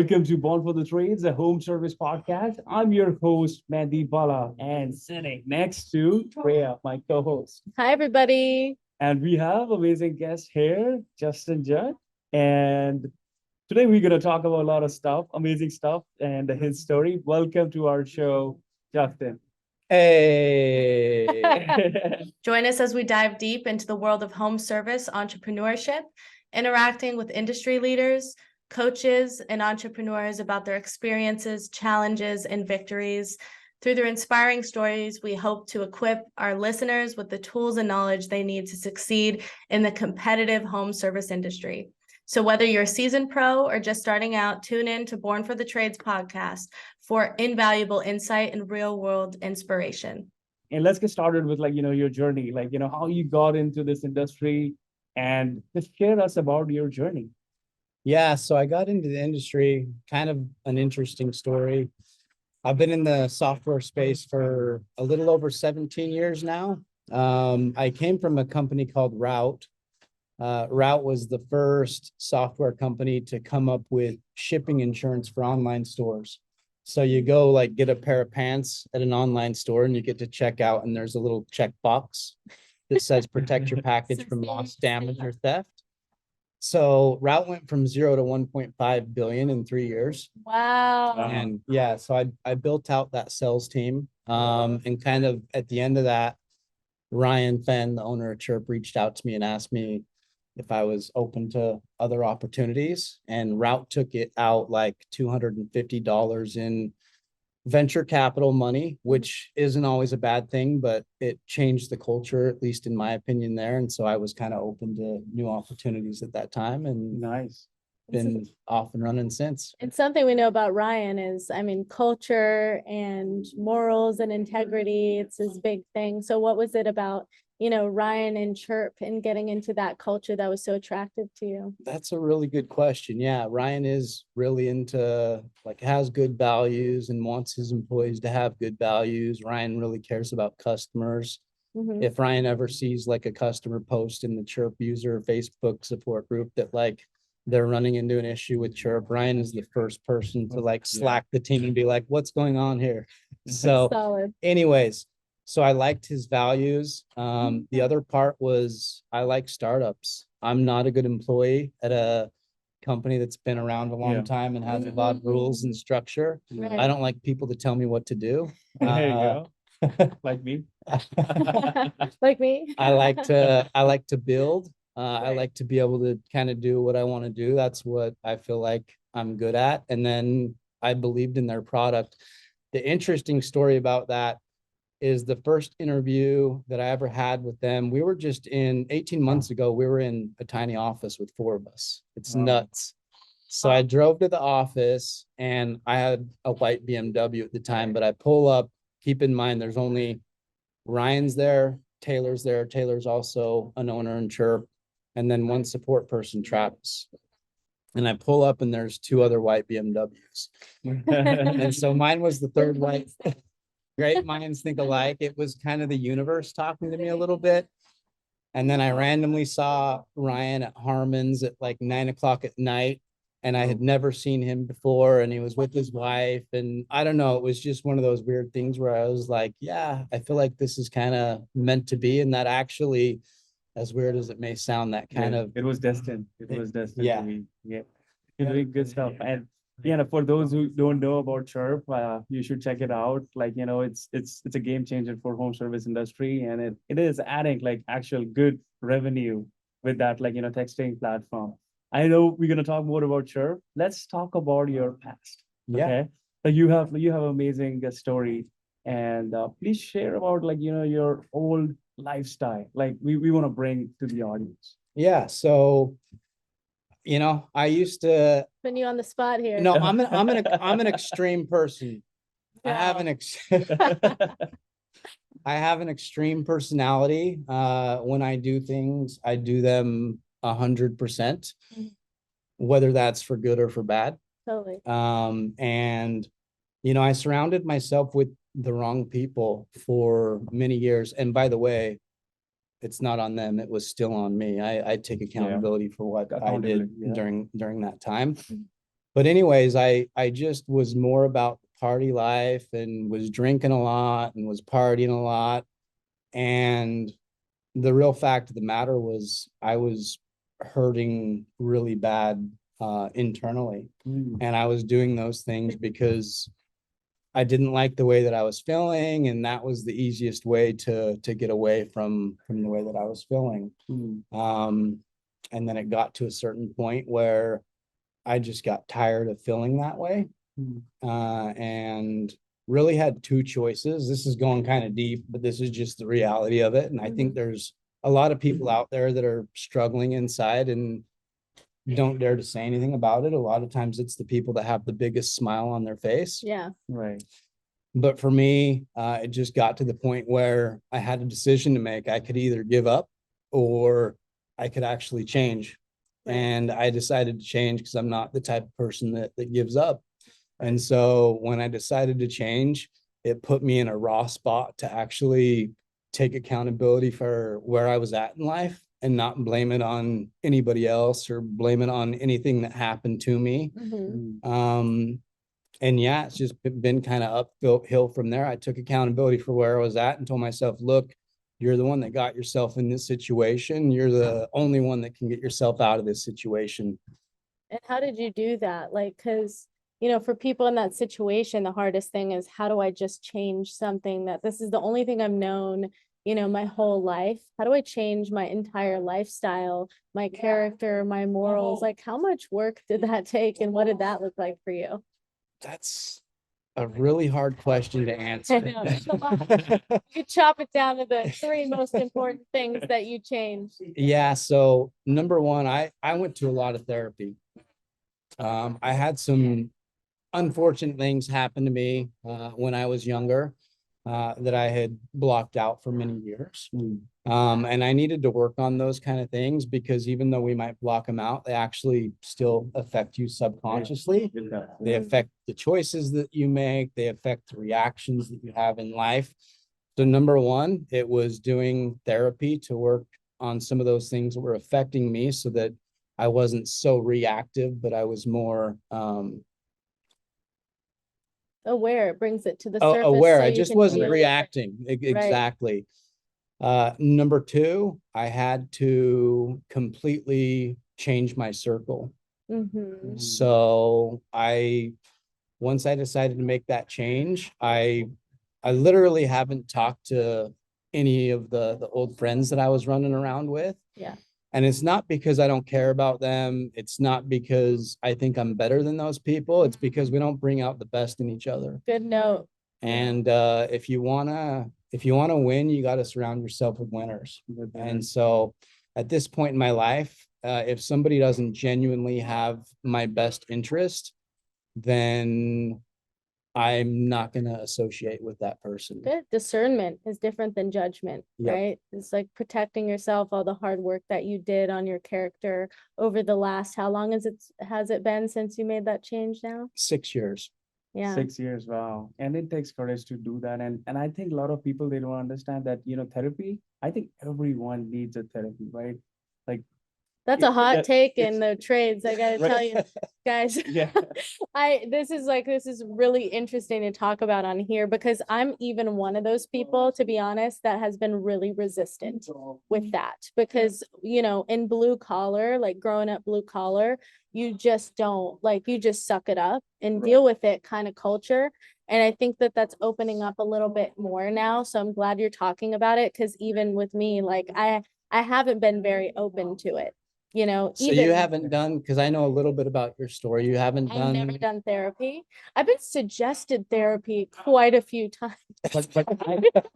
Welcome to Born for the Trades, a home service podcast. I'm your host, Mandeep Bhalla, and sitting next to Shreya, my co-host. Hi, everybody. And we have amazing guest here, Justin Judd. And today we're going to talk about a lot of stuff, amazing stuff, and his story. Welcome to our show, Justin. Hey. Join us as we dive deep into the world of home service entrepreneurship, interacting with industry leaders, coaches, and entrepreneurs about their experiences, challenges, and victories. Through their inspiring stories, we hope to equip our listeners with the tools and knowledge they need to succeed in the competitive home service industry. So whether you're a seasoned pro or just starting out, tune in to Born for the Trades podcast for invaluable insight and real-world inspiration. And let's get started with your journey, how you got into this industry, and just share us about your journey. Yeah, so I got into the industry, kind of an interesting story. I've been in the software space for a little over 17 years now. I came from a company called Route. Route was the first software company to come up with shipping insurance for online stores. So you go get a pair of pants at an online store and you get to check out and there's a little checkbox that says protect your package from loss, damage, or theft. So Route went from 0 to 1.5 billion in 3 years. Wow. And yeah, so I built out that sales team. And kind of at the end of that, Ryan Fenn, the owner of Chirp, reached out to me and asked me if I was open to other opportunities. And Route took it out like $250 in venture capital money, which isn't always a bad thing, but it changed the culture, at least in my opinion there. And so I was kind of open to new opportunities at that time and Nice. been off and running since. And something we know about Ryan is, culture and morals and integrity. It's his big thing. So what was it about, Ryan and Chirp and getting into that culture that was so attractive to you? That's a really good question. Yeah, Ryan is really into has good values and wants his employees to have good values. Ryan really cares about customers. Mhm. If Ryan ever sees a customer post in the Chirp user Facebook support group that they're running into an issue with Chirp, Ryan is the first person to Slack the team and be like, what's going on here? So Solid. anyways, so I liked his values. The other part was I like startups. I'm not a good employee at a company that's been around a long time and has a lot of rules and structure. Right. I don't like people to tell me what to do. There you go. Like me. Like me. I like to build. I like to be able to kind of do what I want to do. That's what I feel like I'm good at. And then I believed in their product. The interesting story about that is the first interview that I ever had with them. We were just 18 months ago, we were in a tiny office with 4 of us. It's nuts. So I drove to the office and I had a white BMW at the time, but I pull up, keep in mind, there's only Ryan's there, Taylor's there. Taylor's also an owner in Chirp, and then one support person, Travis. And I pull up and there's 2 other white BMWs. And so mine was the third white. Great minds think alike. It was kind of the universe talking to me a little bit. And then I randomly saw Ryan at Harmon's at 9 o'clock at night. And I had never seen him before. And he was with his wife. And I don't know, it was just one of those weird things where I was like, yeah, I feel like this is kind of meant to be. And that actually, as weird as it may sound, that kind of. It was destined. It was destined. Yeah. To be. Yeah. You're doing good stuff. And for those who don't know about Chirp, you should check it out. It's a game changer for home service industry, and it is adding actual good revenue with that texting platform. I know we're gonna talk more about Chirp. Let's talk about your past. Yeah. Okay. You have amazing story, and please share about your old lifestyle. We want to bring to the audience. Yeah. So I used to. Putting you on the spot here. No, I'm an extreme person. I have an extreme personality. When I do things, I do them 100%, whether that's for good or for bad. Totally. And I surrounded myself with the wrong people for many years. And by the way, it's not on them. It was still on me. I take accountability for what I did during that time. But anyways, I just was more about party life and was drinking a lot and was partying a lot. And the real fact of the matter was I was hurting really bad internally. And I was doing those things because I didn't like the way that I was feeling, and that was the easiest way to get away from the way that I was feeling. And then it got to a certain point where I just got tired of feeling that way, and really had two choices. This is going kind of deep, but this is just the reality of it. And I think there's a lot of people out there that are struggling inside and don't dare to say anything about it. A lot of times it's the people that have the biggest smile on their face. Yeah. Right. But for me, it just got to the point where I had a decision to make. I could either give up or I could actually change. Right. And I decided to change because I'm not the type of person that gives up. And so when I decided to change, it put me in a raw spot to actually take accountability for where I was at in life and not blame it on anybody else or blame it on anything that happened to me. And yeah, it's just been kind of uphill from there. I took accountability for where I was at and told myself, look, you're the one that got yourself in this situation. You're the only one that can get yourself out of this situation. And how did you do that? Like, because, you know, for people in that situation, the hardest thing is, how do I just change something that this is the only thing I've known, you know, my whole life? How do I change my entire lifestyle, my character, my morals? Like, how much work did that take, and what did that look like for you? That's a really hard question to answer. I know, it's a lot. You chop it down to the three most important things that you changed. Yeah. So number one, I went to a lot of therapy. I had some unfortunate things happen to me when I was younger that I had blocked out for many years. And I needed to work on those kind of things because even though we might block them out, they actually still affect you subconsciously. They affect the choices that you make. They affect the reactions that you have in life. So number one, it was doing therapy to work on some of those things that were affecting me so that I wasn't so reactive, but I was more aware. It brings it to the surface. aware. So I you just can wasn't deal with it. reacting. Exactly. Number two, I had to completely change my circle. So once I decided to make that change, I literally haven't talked to any of the old friends that I was running around with. Yeah. And it's not because I don't care about them. It's not because I think I'm better than those people. It's because we don't bring out the best in each other. Good note. And if you wanna win, you got to surround yourself with winners. And so at this point in my life, if somebody doesn't genuinely have my best interest, then I'm not going to associate with that person. Good. Discernment is different than judgment, Yep. right? It's like protecting yourself, all the hard work that you did on your character over the last, how long has it been since you made that change now? 6 years. Yeah. 6 years, wow. And it takes courage to do that. And I think a lot of people, they don't understand that, you know, therapy, I think everyone needs a therapy, right? Like, That's a hot yeah, take in the trades. I gotta Right. tell you, guys. yeah, This is really interesting to talk about on here because I'm even one of those people, to be honest, that has been really resistant with that because, you know, in blue collar, like growing up blue collar, you just don't like, you just suck it up and deal with it kind of culture. And I think that that's opening up a little bit more now. So I'm glad you're talking about it because even with me, like I haven't been very open to it. You know, So you haven't done, because I know a little bit about your story. You haven't I've never done. done therapy. I've been suggested therapy quite a few times.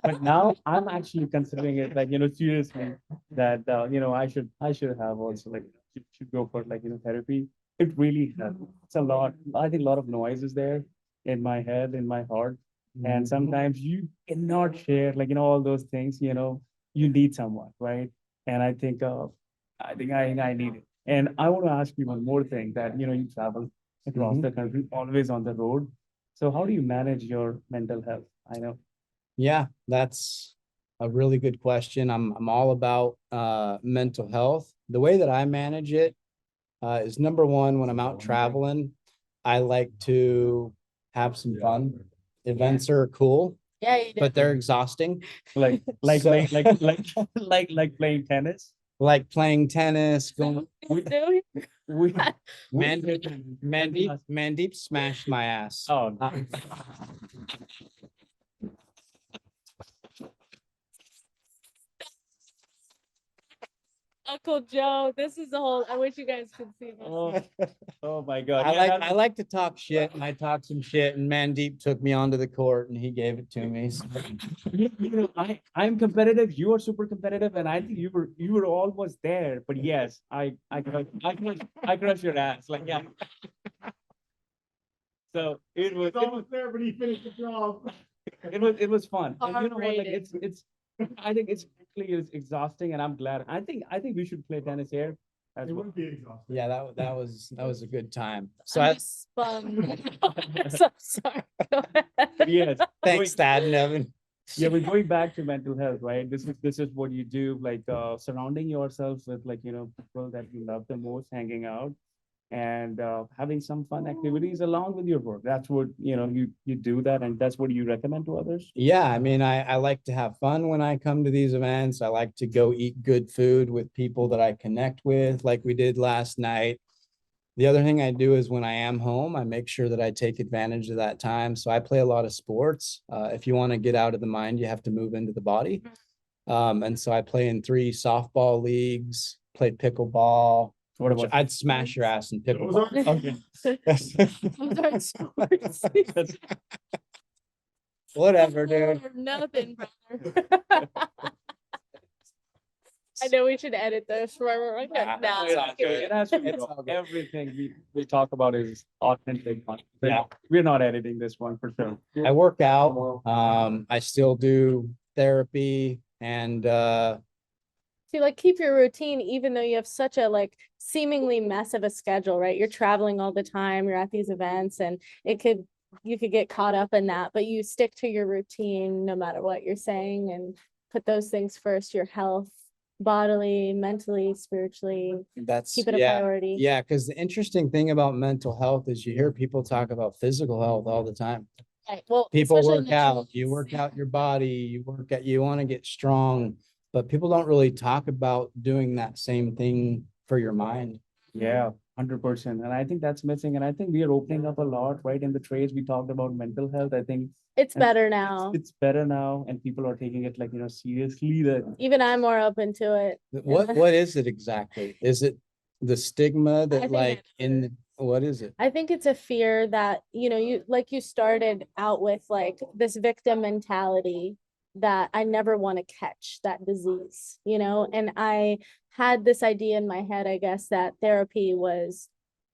but now I'm actually considering it, like, you know, seriously, that, you know, I should have also, like, should go for, like, you know, therapy. It really helps. It's a lot. I think a lot of noise is there in my head, in my heart. And sometimes you cannot share, like, you know, all those things, you know, you need someone, right? And I think I need it. And I want to ask you one more thing that, you know, you travel across the country, always on the road. So how do you manage your mental health? I know. Yeah, that's a really good question. I'm all about mental health. The way that I manage it is number one, when I'm out traveling, I like to have some fun. Events are cool, Yeah, you do. but they're exhausting. Like So- playing like playing tennis. Like playing tennis, going. We we Mandeep smashed my ass. oh Uncle Joe, this is the whole, I wish you guys could see this. oh my god. I Yeah, like that's- I like to talk shit, and I talked some shit, and Mandeep took me onto the court and he gave it to me. So you know, I'm competitive. You are super competitive, and I think you were almost there. But yes, I crush your ass. Like yeah. So it was there, but he finished the job. it was fun. And you know what? Like R-rated. it's I think it's exhausting, and I'm glad. I think we should play tennis here as It well. would be exhausting. yeah, that was a good time. So I'm I, just bummed. So sorry. Go ahead. Yes. thanks, Dad and Evan. Yeah, we're going back to mental health, right? This is what you do, like surrounding yourself with like people that you love the most, hanging out, and having some fun activities along with your work. That's what you do that, and that's what you recommend to others. Yeah, I mean, I like to have fun when I come to these events. I like to go eat good food with people that I connect with, like we did last night. The other thing I do is when I am home, I make sure that I take advantage of that time. So I play a lot of sports. If you want to get out of the mind, you have to move into the body. And so I play in 3 softball leagues, played pickleball. What Which about I'd smash your ass in Those pickleball. aren't- Those aren't sports. that's Whatever, dude. Or nothing, brother. I know we should edit this forever. Like, Nah, nah, it's all good. it has to be It's all good. everything we talk about is authentic. Yeah. We're not editing this one for sure. I work out. I still do therapy and to like keep your routine, even though you have such a like seemingly mess of a schedule, right? You're traveling all the time, you're at these events, and you could get caught up in that, but you stick to your routine no matter what you're saying and put those things first, your health, bodily, mentally, spiritually, that's keep it a yeah. priority. Yeah, because the interesting thing about mental health is you hear people talk about physical health all the time. Right. Well, People especially in work the out, you trees. work out your body, you want to get strong, but people don't really talk about doing that same thing for your mind. Yeah, 100%. And I think that's missing. And I think we are opening up a lot, right? In the trades, we talked about mental health. I think It's and better now. it's better now, and people are taking it like seriously. That Even I'm more open to it. What is it exactly? Is it the stigma I that think like it's in the, what is it? I think it's a fear that, you started out with like this victim mentality that I never want to catch that disease, and I had this idea in my head, I guess, that therapy was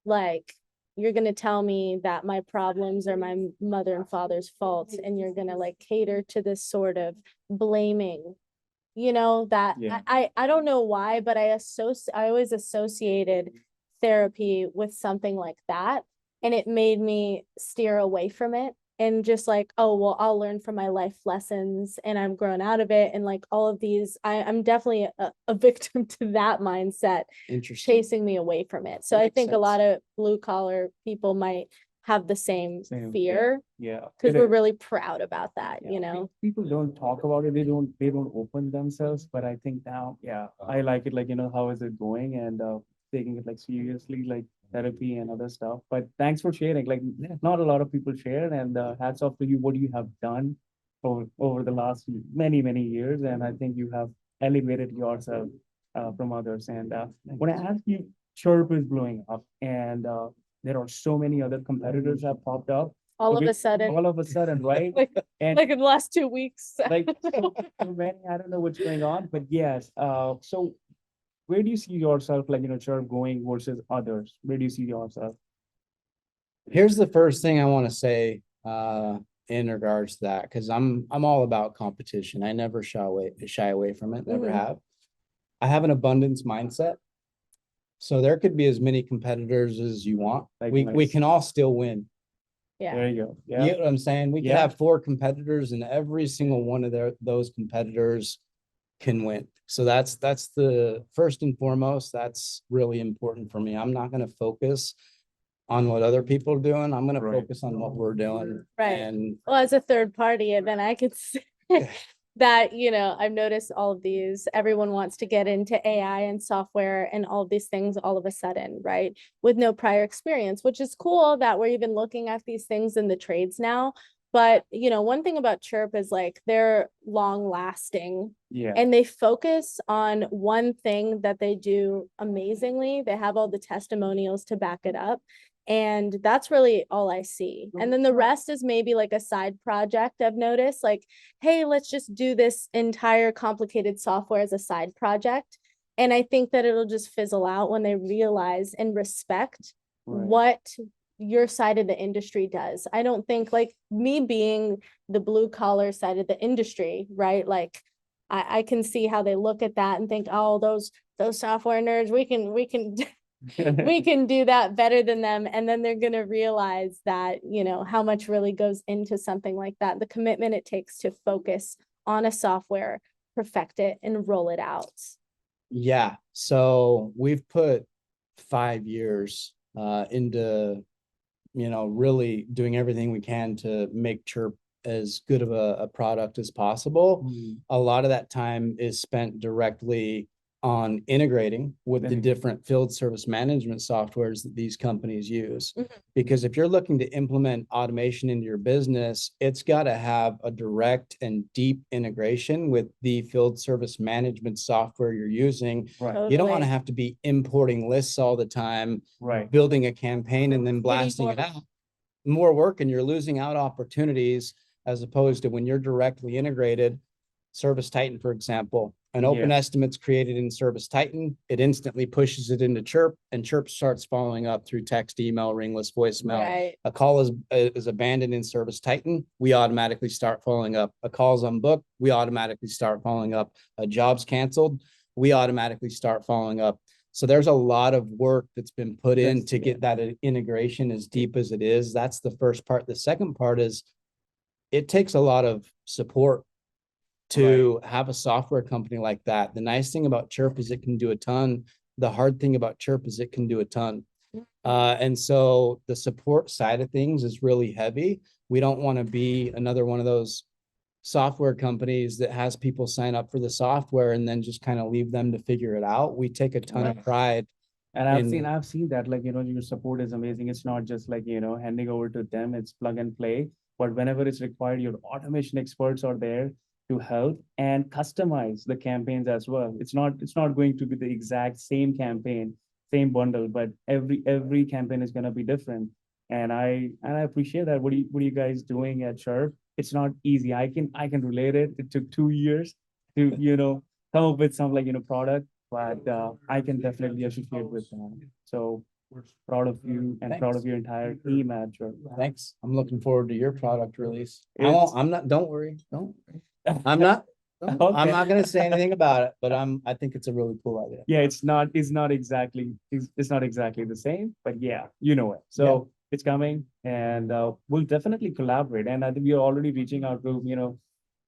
like, you're going to tell me that my problems are my mother and father's faults, and you're going to like cater to this sort of blaming, that Yeah. I don't know why, but I always associated therapy with something like that. And it made me steer away from it and just like, oh, well, I'll learn from my life lessons and I'm grown out of it. And like all of these, I'm definitely a victim to that mindset Interesting. chasing me away from it. So That I makes think a sense. lot of blue collar people might have the same Same, fear yeah, because it we're is. really proud about that, Yeah, people don't talk about it. They don't open themselves. But I think now, yeah, I like it. Like how is it going, and taking it like seriously, like therapy and other stuff. But thanks for sharing. Like not a lot of people share, and hats off to you. What you have done over the last many years, and I think you have elevated yourself from others. And when I ask you, Chirp is blowing up, and there are so many other competitors have popped up all of Okay, a sudden, all of a sudden, right? like, And like in the last 2 weeks. like so many, I don't know what's going on, but yes. So where do you see yourself, like Chirp going versus others? Where do you see yourself? Here's the first thing I want to say in regards to that, because I'm all about competition. I never shy away from it, never Mhm. have. I have an abundance mindset. So there could be as many competitors as you want. Like We nice. can all still win. Yeah. There you go. You Yeah. get what I'm saying? We could Yeah. have 4 competitors and every single one of those competitors can win. So that's the first and foremost, that's really important for me. I'm not going to focus on what other people are doing. I'm going to Right. focus on what we're doing. Right. And Well, as a third party, and then I could say that, I've noticed all of these, everyone wants to get into AI and software and all of these things all of a sudden, right? With no prior experience, which is cool that we're even looking at these things in the trades now. But, one thing about Chirp is like they're long lasting Yeah. and they focus on one thing that they do amazingly. They have all the testimonials to back it up. And that's really all I see. And then the rest is maybe like a side project I've noticed, like, hey, let's just do this entire complicated software as a side project. And I think that it'll just fizzle out when they realize and respect Right. what your side of the industry does. I don't think, like, me being the blue collar side of the industry, right? Like I can see how they look at that and think, oh, those software nerds, we can we can do that better than them. And then they're going to realize that, how much really goes into something like that, the commitment it takes to focus on a software, perfect it, and roll it out. yeah, so we've put 5 years into, really doing everything we can to make Chirp as good of a product as possible. A lot of that time is spent directly on integrating with the different field service management softwares that these companies use. Because if you're looking to implement automation into your business, it's got to have a direct and deep integration with the field service management software you're using. Right. You don't want to have to be importing lists all the time, Right. building a campaign and then blasting it out. More work, and you're losing out opportunities, as opposed to when you're directly integrated. Service Titan, for example, an open estimate's created in Service Titan, it instantly pushes it into Chirp, and Chirp starts following up through text, email, ringless, voicemail. Right. A call is abandoned in Service Titan, we automatically start following up. A call's unbooked, we automatically start following up. A job's canceled, we automatically start following up. So there's a lot of work that's been put in to get that integration as deep as it is. That's the first part. The second part is it takes a lot of support to have a software company like that. The nice thing about Chirp is it can do a ton. The hard thing about Chirp is it can do a ton. And so the support side of things is really heavy. We don't want to be another one of those software companies that has people sign up for the software and then just kind of leave them to figure it out. We take a ton of pride. And I've seen that, like, your support is amazing. It's not just like, handing over to them, it's plug and play. But whenever it's required, your automation experts are there to help and customize the campaigns as well. It's not going to be the exact same campaign, same bundle, but every campaign is going to be different. And I appreciate that. What are you guys doing at Chirp? It's not easy. I can relate it. It took 2 years to, come up with some product, but I can definitely associate with that. So we're proud of you and proud of your entire team at Chirp. Thanks. I'm looking forward to your product release. It's- Don't worry. I'm not going to say anything about it, but I think it's a really cool idea. Yeah, it's not exactly the same, but yeah, it. So it's coming, and we'll definitely collaborate. And I think we are already reaching out to,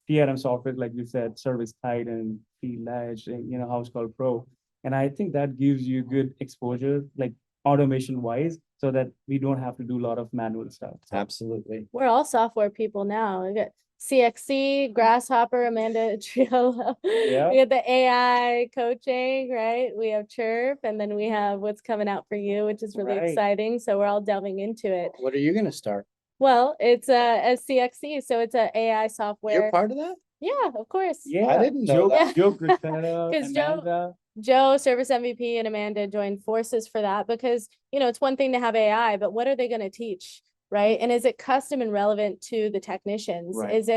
TRM software, like you said, Service Titan, Ledge, House Call Pro. And I think that gives you good exposure, like automation wise, so that we don't have to do a lot of manual stuff. Absolutely. We're all software people now. We got CXC, Grasshopper, Amanda Triolo. Yeah. We got the AI coaching, right? We have Chirp, and then we have what's coming out for you, which is really Right. exciting. So we're all delving into it. What are you going to start? Well, it's a CXC, so it's a AI software. You're part of that? Yeah, of course. Yeah, I didn't know that. Joe Christina, 'Cause Joe- Amanda. Joe, Service MVP, and Amanda joined forces for that because, it's one thing to have AI, but what are they going to teach? Right. And is it custom and relevant to the technicians? Right. Is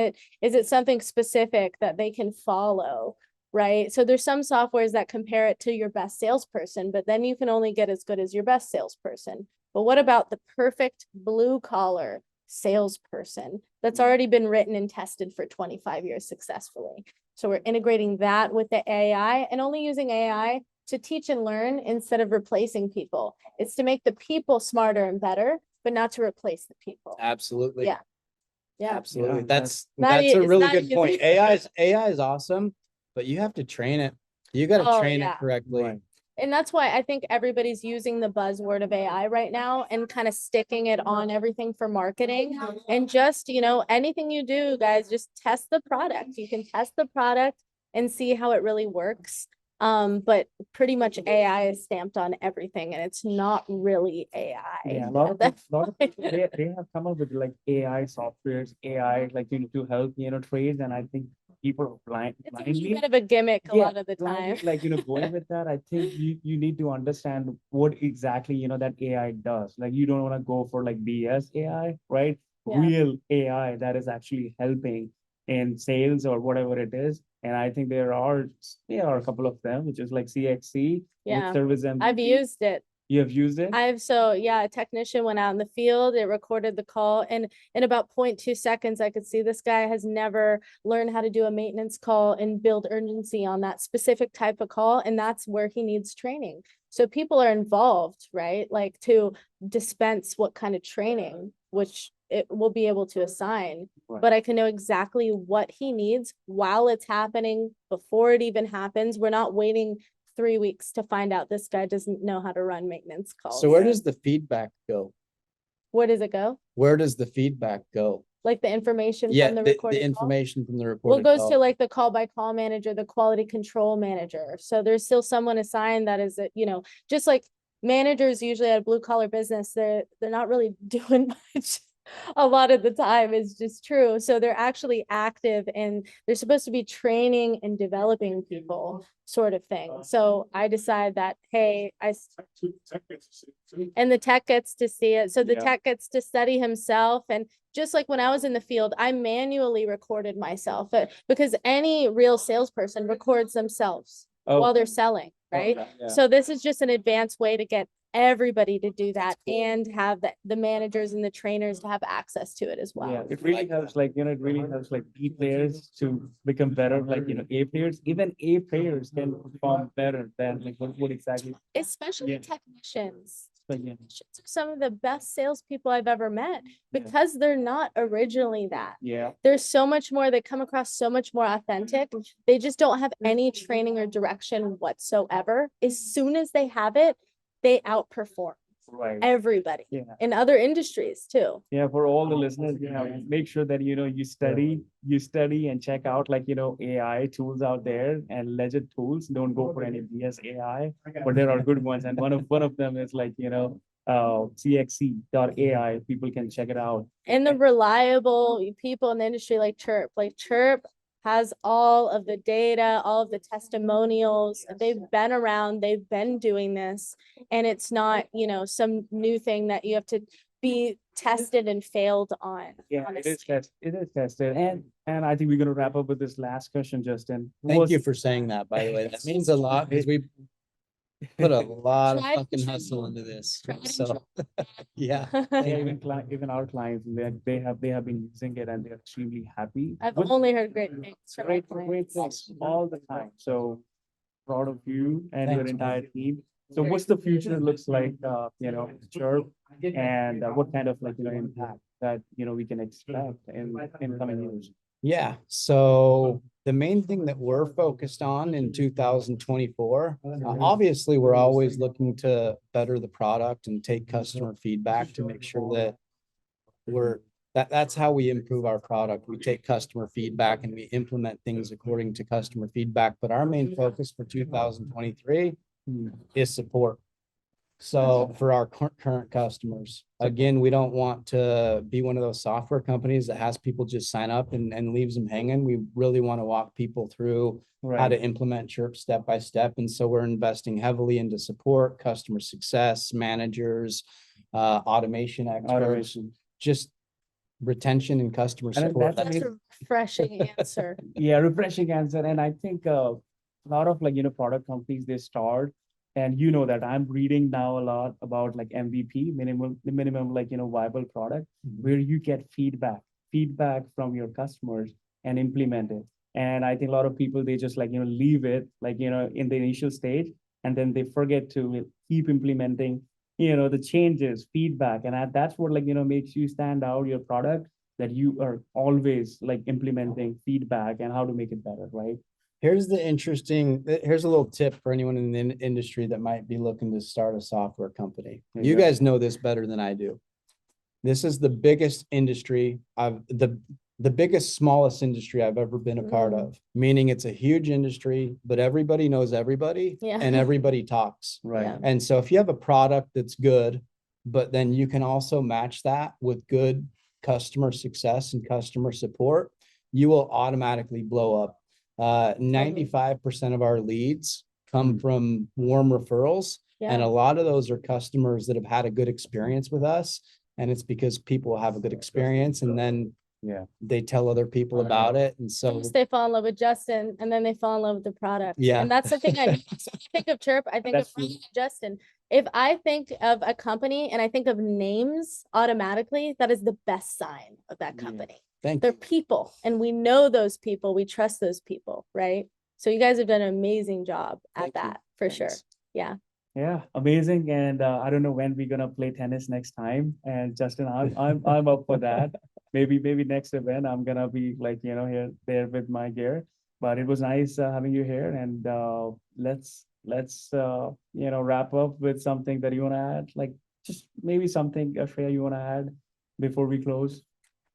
it something specific that they can follow? Right. So there's some softwares that compare it to your best salesperson, but then you can only get as good as your best salesperson. But what about the perfect blue collar salesperson that's already been written and tested for 25 years successfully? So we're integrating that with the AI and only using AI to teach and learn instead of replacing people. It's to make the people smarter and better, but not to replace the people. Absolutely. Yeah. Yeah. Absolutely. Yeah, That's Not a it's really not good easy. point. AI is awesome, but you have to train it. You got to Oh, train yeah. it correctly. Right. And that's why I think everybody's using the buzzword of AI right now and kind of sticking it on everything for marketing. And just, anything you do, guys, just test the product. You can test the product and see how it really works. But pretty much AI is stamped on everything, and it's not really AI. Yeah, a lot of people, they have come up with like AI softwares, AI like to help trades, and I think people are It's a blindly bit of a gimmick a lot of the blindly, time. like going with that. I think you need to understand what exactly that AI does. Like you don't want to go for like BS AI, right? Yeah. Real AI that is actually helping in sales or whatever it is. And I think there are a couple of them, which is like CXC Yeah. with service MVP. I've used it. You have used it? A technician went out in the field, it recorded the call, and in about 0.2 seconds, I could see this guy has never learned how to do a maintenance call and build urgency on that specific type of call, and that's where he needs training. So people are involved, right? Like to dispense what kind of training, which it will be able to assign, Right. but I can know exactly what he needs while it's happening, before it even happens. We're not waiting 3 weeks to find out this guy doesn't know how to run maintenance calls. So where does the feedback go? Where does it go? Where does the feedback go? Like the information Yeah, from the the recorded call? information from the Well, recorded it goes call. to like the call by call manager, the quality control manager. So there's still someone assigned that is, just like managers usually at a blue collar business, they're not really doing much. A lot of the time is just true. So they're actually active and they're supposed to be training and developing people, sort of thing. So I decide that, hey, and the tech gets to see it. So the Yeah. tech gets to study himself. And just like when I was in the field, I manually recorded myself because any real salesperson records themselves while they're selling, right? Yeah. So this is just an advanced way to get everybody to do that and have the managers and the trainers to have access to it as well. Yeah, it really helps it really helps like B players to become better, like A players. Even A players can perform better than like what exactly. Especially Yeah. technicians. But yeah, Technicians are some of the best salespeople I've ever met because they're not originally that. yeah, There's so much more, they come across so much more authentic. They just don't have any training or direction whatsoever. As soon as they have it, they outperform right. everybody Yeah. in other industries too. Yeah, for all the listeners, make sure that you study and check out like AI tools out there and legit tools. Don't go for any BS AI, but there are good ones. And one of them is like CXC.ai. People can check it out. And the reliable people in the industry like Chirp has all of the data, all of the testimonials. They've been around, they've been doing this, and it's not, some new thing that you have to be tested and failed on. Yeah, honestly. it is tested. And I think we're gonna wrap up with this last question, Justin. Thank you for saying that, by the way. That means a lot because we put a lot of Tried and fucking true. hustle into this. Tried and So, yeah. Yeah, even our clients, they have been using it and they're extremely happy. I've with- only heard great things from my great clients. things all the time. So proud of you and your Thanks, entire team. So what's the future looks like, Chirp, and what kind of impact that we can expect in coming years? Yeah, so the main thing that we're focused on in 2024, obviously, we're always looking to better the product and take customer feedback to make sure that that's how we improve our product. We take customer feedback and we implement things according to customer feedback. But our main focus for 2023 is support. So for our current customers, again, we don't want to be one of those software companies that has people just sign up and leaves them hanging. We really want to walk people through how to implement Chirp step by step. And so we're investing heavily into support, customer success, managers, automation experts, just retention and customer And support. that's That's a refreshing answer. Yeah, refreshing answer. And I think a lot of product companies, they start, and that I'm reading now a lot about like MVP, minimum viable product, where you get feedback from your customers and implement it. And I think a lot of people, they just leave it in the initial stage, and then they forget to keep implementing the changes, feedback, and that's what makes you stand out, your product, that you are always implementing feedback and how to make it better, right? Here's here's a little tip for anyone in the industry that might be looking to start a software company. There you You go. guys know this better than I do. This is the biggest industry the biggest, smallest industry I've ever been a part of, meaning it's a huge industry, but everybody knows everybody Yeah. and everybody talks. Right. Yeah. And so if you have a product that's good, but then you can also match that with good customer success and customer support, you will automatically blow up. 95% of our leads come from warm referrals. And a Yeah. lot of those are customers that have had a good experience with us. And it's because people have a good experience and then Yeah. they tell other people about it. And so, First they fall in love with Justin and then they fall in love with the product. Yeah. And that's the thing I think of Chirp, I think of That's true. Justin. If I think of a company and I think of names automatically, that is the best sign of that Yeah. company. thank They're you. people and we know those people, we trust those people, right? So you guys have done an amazing job at Thank you. that for sure. Thanks. Yeah. Yeah, amazing. And I don't know when we're gonna play tennis next time. And Justin, I'm up for that. Maybe next event I'm gonna be like, here there with my gear. But it was nice having you here. And let's wrap up with something that you wanna add, like just maybe something, Shreya, you wanna add before we close.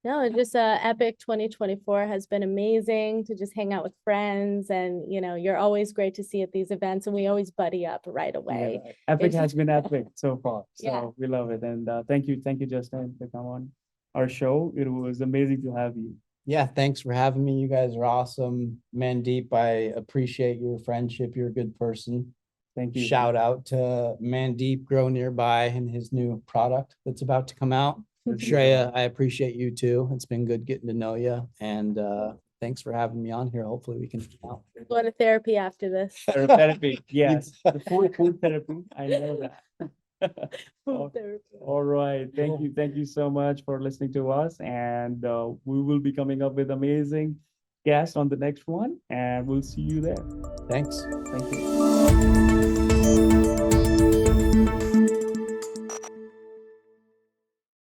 No, it's just epic 2024 has been amazing to just hang out with friends and you're always great to see at these events and we always buddy up right away. Yeah, epic It's- has been epic so far. So Yeah. we love it. And thank you, Justin, to come on our show. It was amazing to have you. Yeah, thanks for having me. You guys are awesome. Mandeep, I appreciate your friendship. You're a good person. Thank you. Shout out to Mandeep Grow Nearby and his new product that's about to come out. Shreya, I appreciate you too. It's been good getting to know you. And thanks for having me on here. Hopefully we can hang out. Going to therapy after this. Therapy, yes, the food therapy, I know that. Food therapy. All right, thank you so much for listening to us, and we will be coming up with amazing guests on the next one, and we'll see you there. Thanks. Thank you.